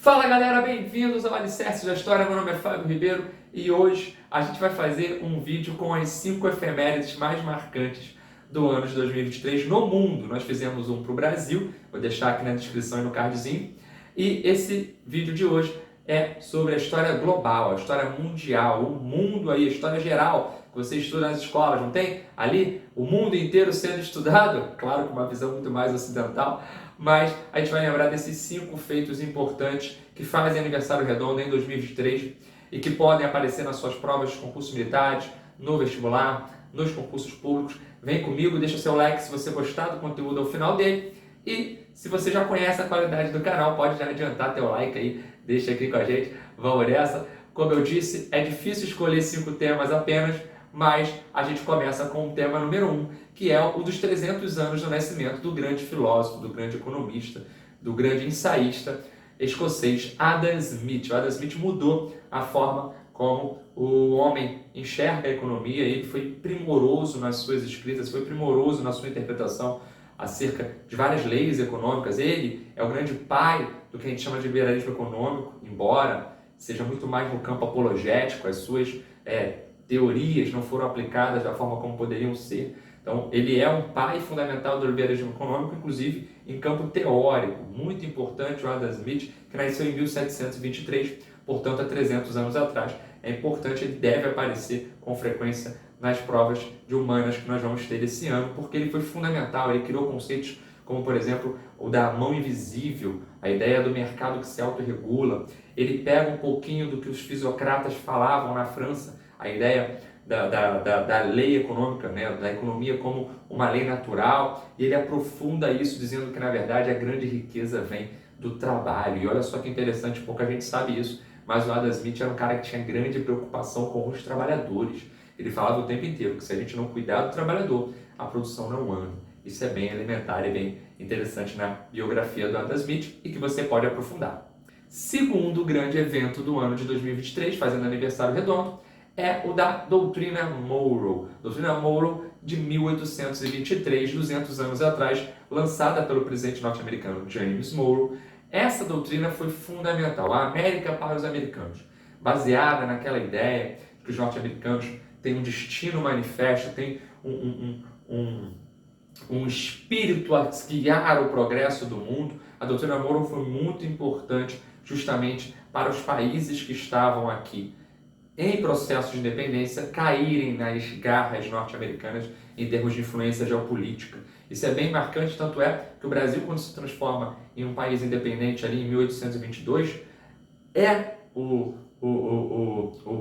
Fala galera, bem-vindos ao Alicerce da História. Meu nome é Fábio Ribeiro e hoje a gente vai fazer um vídeo com as 5 efemérides mais marcantes do ano de 2023 no mundo. Nós fizemos um para o Brasil, vou deixar aqui na descrição e no cardzinho. E esse vídeo de hoje é sobre a história global, a história mundial, o mundo aí, a história geral que você estuda nas escolas, não tem? Ali, o mundo inteiro sendo estudado, claro, com uma visão muito mais ocidental, mas a gente vai lembrar desses 5 feitos importantes que fazem aniversário redondo em 2023 e que podem aparecer nas suas provas de concursos militares, no vestibular, nos concursos públicos. Vem comigo, deixa seu like se você gostar do conteúdo ao final dele. E se você já conhece a qualidade do canal, pode já adiantar teu like aí, deixa aqui com a gente, vamos nessa. Como eu disse, é difícil escolher 5 temas apenas, mas a gente começa com o tema número 1, que é o dos 300 anos do nascimento do grande filósofo, do grande economista, do grande ensaísta escocês Adam Smith. O Adam Smith mudou a forma como o homem enxerga a economia. Ele foi primoroso nas suas escritas, foi primoroso na sua interpretação acerca de várias leis econômicas. Ele é o grande pai do que a gente chama de liberalismo econômico, embora seja muito mais no campo apologético, as suas teorias não foram aplicadas da forma como poderiam ser. Então, ele é um pai fundamental do liberalismo econômico, inclusive em campo teórico. Muito importante o Adam Smith, que nasceu em 1723, portanto, há 300 anos atrás. É importante, ele deve aparecer com frequência nas provas de humanas que nós vamos ter esse ano, porque ele foi fundamental, ele criou conceitos como, por exemplo, o da mão invisível, a ideia do mercado que se autorregula. Ele pega um pouquinho do que os fisiocratas falavam na França, a ideia da lei econômica, né? Da economia como uma lei natural, e ele aprofunda isso dizendo que, na verdade, a grande riqueza vem do trabalho. E olha só que interessante, pouca gente sabe isso, mas o Adam Smith era um cara que tinha grande preocupação com os trabalhadores. Ele falava o tempo inteiro que se a gente não cuidar do trabalhador, a produção não anda. Isso é bem elementar e bem interessante na biografia do Adam Smith e que você pode aprofundar. Segundo grande evento do ano de 2023, fazendo aniversário redondo, é o da Doutrina Monroe. Doutrina Monroe de 1823, 200 anos atrás, lançada pelo presidente norte-americano James Monroe. Essa doutrina foi fundamental, a América para os americanos, baseada naquela ideia que os norte-americanos têm um destino manifesto, têm um espírito a guiar o progresso do mundo. A doutrina Monroe foi muito importante justamente para os países que estavam aqui em processo de independência caírem nas garras norte-americanas em termos de influência geopolítica. Isso é bem marcante, tanto é que o Brasil, quando se transforma em um país independente ali em 1822, é o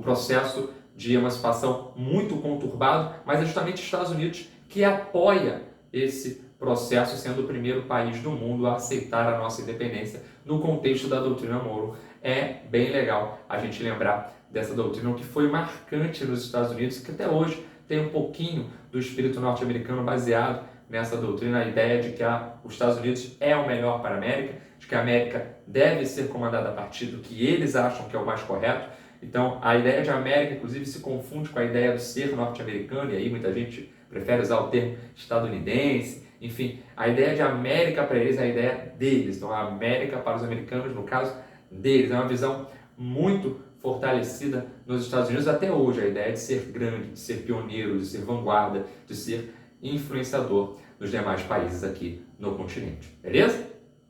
processo de emancipação muito conturbado, mas é justamente os Estados Unidos que apoia esse processo, sendo o primeiro país do mundo a aceitar a nossa independência no contexto da doutrina Monroe. É bem legal a gente lembrar dessa doutrina, que foi marcante nos Estados Unidos, que até hoje tem um pouquinho do espírito norte-americano baseado nessa doutrina, a ideia de que os Estados Unidos é o melhor para a América, de que a América deve ser comandada a partir do que eles acham que é o mais correto. Então, a ideia de América, inclusive, se confunde com a ideia do ser norte-americano, e aí muita gente prefere usar o termo estadunidense. Enfim, a ideia de América para eles é a ideia deles. Então, a América para os americanos, no caso deles, é uma visão muito fortalecida nos Estados Unidos até hoje, a ideia de ser grande, de ser pioneiro, de ser vanguarda, de ser influenciador nos demais países aqui no continente, beleza?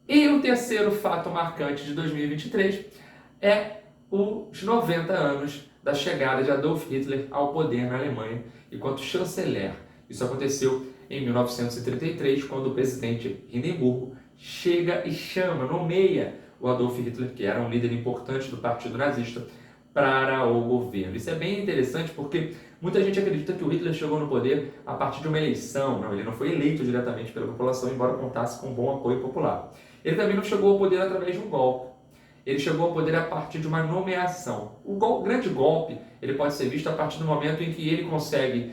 E o terceiro fato marcante de 2023 é os 90 anos da chegada de Adolf Hitler ao poder na Alemanha enquanto chanceler. Isso aconteceu em 1933, quando o presidente Hindenburgo chega e nomeia o Adolf Hitler, que era um líder importante do Partido Nazista, para o governo. Isso é bem interessante porque muita gente acredita que o Hitler chegou no poder a partir de uma eleição. Não, ele não foi eleito diretamente pela população, embora contasse com um bom apoio popular. Ele também não chegou ao poder através de um golpe. Ele chegou ao poder a partir de uma nomeação. O grande golpe ele pode ser visto a partir do momento em que ele consegue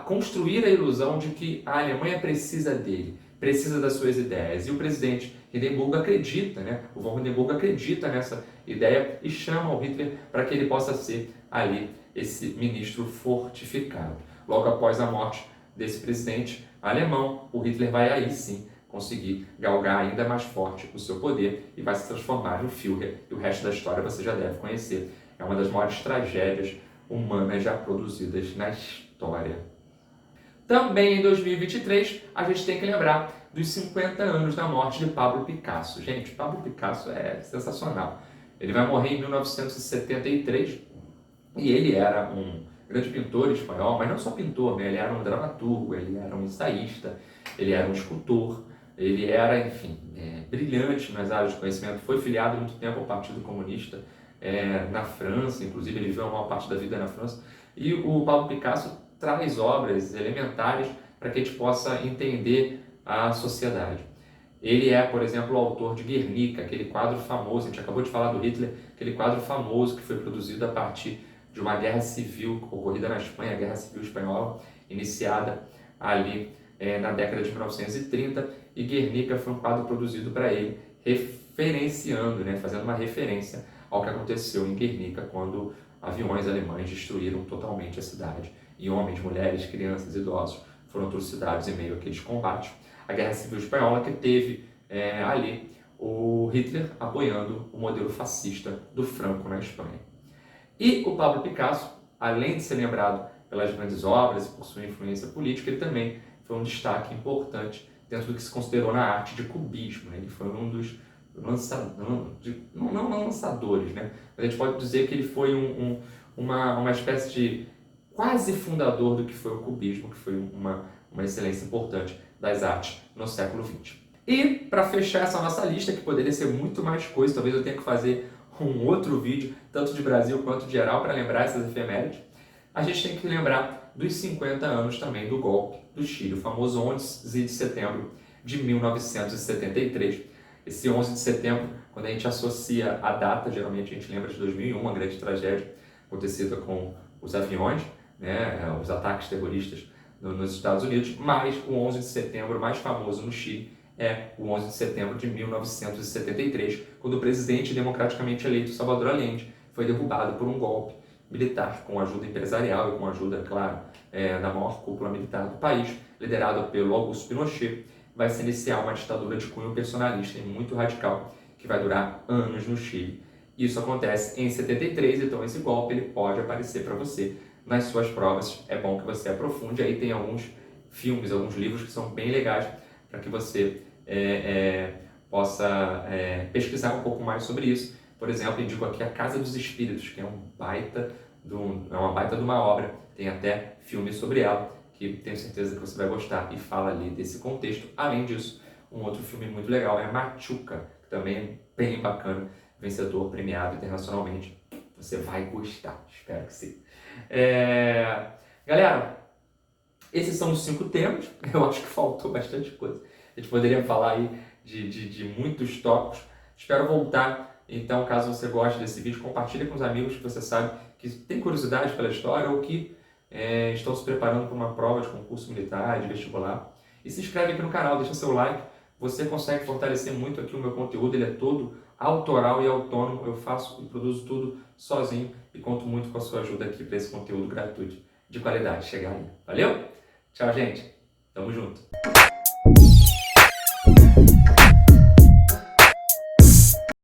construir a ilusão de que a Alemanha precisa dele, precisa das suas ideias. E o presidente Hindenburgo acredita, o von Hindenburgo acredita nessa ideia e chama o Hitler para que ele possa ser ali esse ministro fortificado. Logo após a morte desse presidente alemão, o Hitler vai aí sim conseguir galgar ainda mais forte o seu poder e vai se transformar no Führer, e o resto da história você já deve conhecer. É uma das maiores tragédias humanas já produzidas na história. Também em 2023, a gente tem que lembrar dos 50 anos da morte de Pablo Picasso. Gente, Pablo Picasso é sensacional. Ele vai morrer em 1973 e ele era um grande pintor espanhol, mas não só pintor, né? Ele era um dramaturgo, ele era um ensaísta, ele era um escultor, ele era, enfim, brilhante nas áreas de conhecimento. Foi filiado muito tempo ao Partido Comunista na França, inclusive ele viveu a maior parte da vida na França. E o Pablo Picasso traz obras elementares para que a gente possa entender a sociedade. Ele é, por exemplo, o autor de Guernica, aquele quadro famoso, a gente acabou de falar do Hitler, aquele quadro famoso que foi produzido a partir de uma guerra civil ocorrida na Espanha, a Guerra Civil Espanhola, iniciada ali na década de 1930, e Guernica foi um quadro produzido para ele, referenciando, fazendo uma referência ao que aconteceu em Guernica, quando aviões alemães destruíram totalmente a cidade, e homens, mulheres, crianças, idosos foram trucidados em meio àqueles combates. A Guerra Civil Espanhola, que teve ali o Hitler apoiando o modelo fascista do Franco na Espanha. E o Pablo Picasso, além de ser lembrado pelas grandes obras e por sua influência política, ele também foi um destaque importante dentro do que se considerou na arte de cubismo. Ele foi um dos não lançadores, mas a gente pode dizer que ele foi uma espécie de quase fundador do que foi o cubismo, que foi uma excelência importante das artes no século XX. E para fechar essa nossa lista, que poderia ser muito mais coisa, talvez eu tenha que fazer um outro vídeo, tanto de Brasil quanto de geral, para lembrar essas efemérides, a gente tem que lembrar dos 50 anos também do golpe do Chile, o famoso 11 de setembro de 1973. Esse 11 de setembro, quando a gente associa a data, geralmente a gente lembra de 2001, uma grande tragédia acontecida com os aviões, os ataques terroristas nos Estados Unidos, mas o 11 de setembro mais famoso no Chile é o 11 de setembro de 1973, quando o presidente democraticamente eleito Salvador Allende foi derrubado por um golpe militar com ajuda empresarial e com ajuda, claro, da maior cúpula militar do país, liderado pelo Augusto Pinochet. Vai se iniciar uma ditadura de cunho personalista e muito radical, que vai durar anos no Chile. Isso acontece em 73, então esse golpe ele pode aparecer para você nas suas provas. É bom que você aprofunde, aí tem alguns filmes, alguns livros que são bem legais para que você possa pesquisar um pouco mais sobre isso. Por exemplo, indico aqui A Casa dos Espíritos, que é uma baita de uma obra, tem até filme sobre ela, que tenho certeza que você vai gostar e fala ali desse contexto. Além disso, um outro filme muito legal é Machuca, que também é bem bacana, vencedor, premiado internacionalmente. Você vai gostar, espero que sim. Galera, esses são os 5 temas, eu acho que faltou bastante coisa. A gente poderia falar aí de muitos tópicos. Espero voltar, então, caso você goste desse vídeo, compartilhe com os amigos que você sabe que tem curiosidade pela história ou que estão se preparando para uma prova de concurso militar, de vestibular. E se inscreve aqui no canal, deixa seu like. Você consegue fortalecer muito aqui o meu conteúdo, ele é todo autoral e autônomo. Eu faço e produzo tudo sozinho e conto muito com a sua ajuda aqui para esse conteúdo gratuito de qualidade chegar aí. Valeu? Tchau, gente. Tamo junto.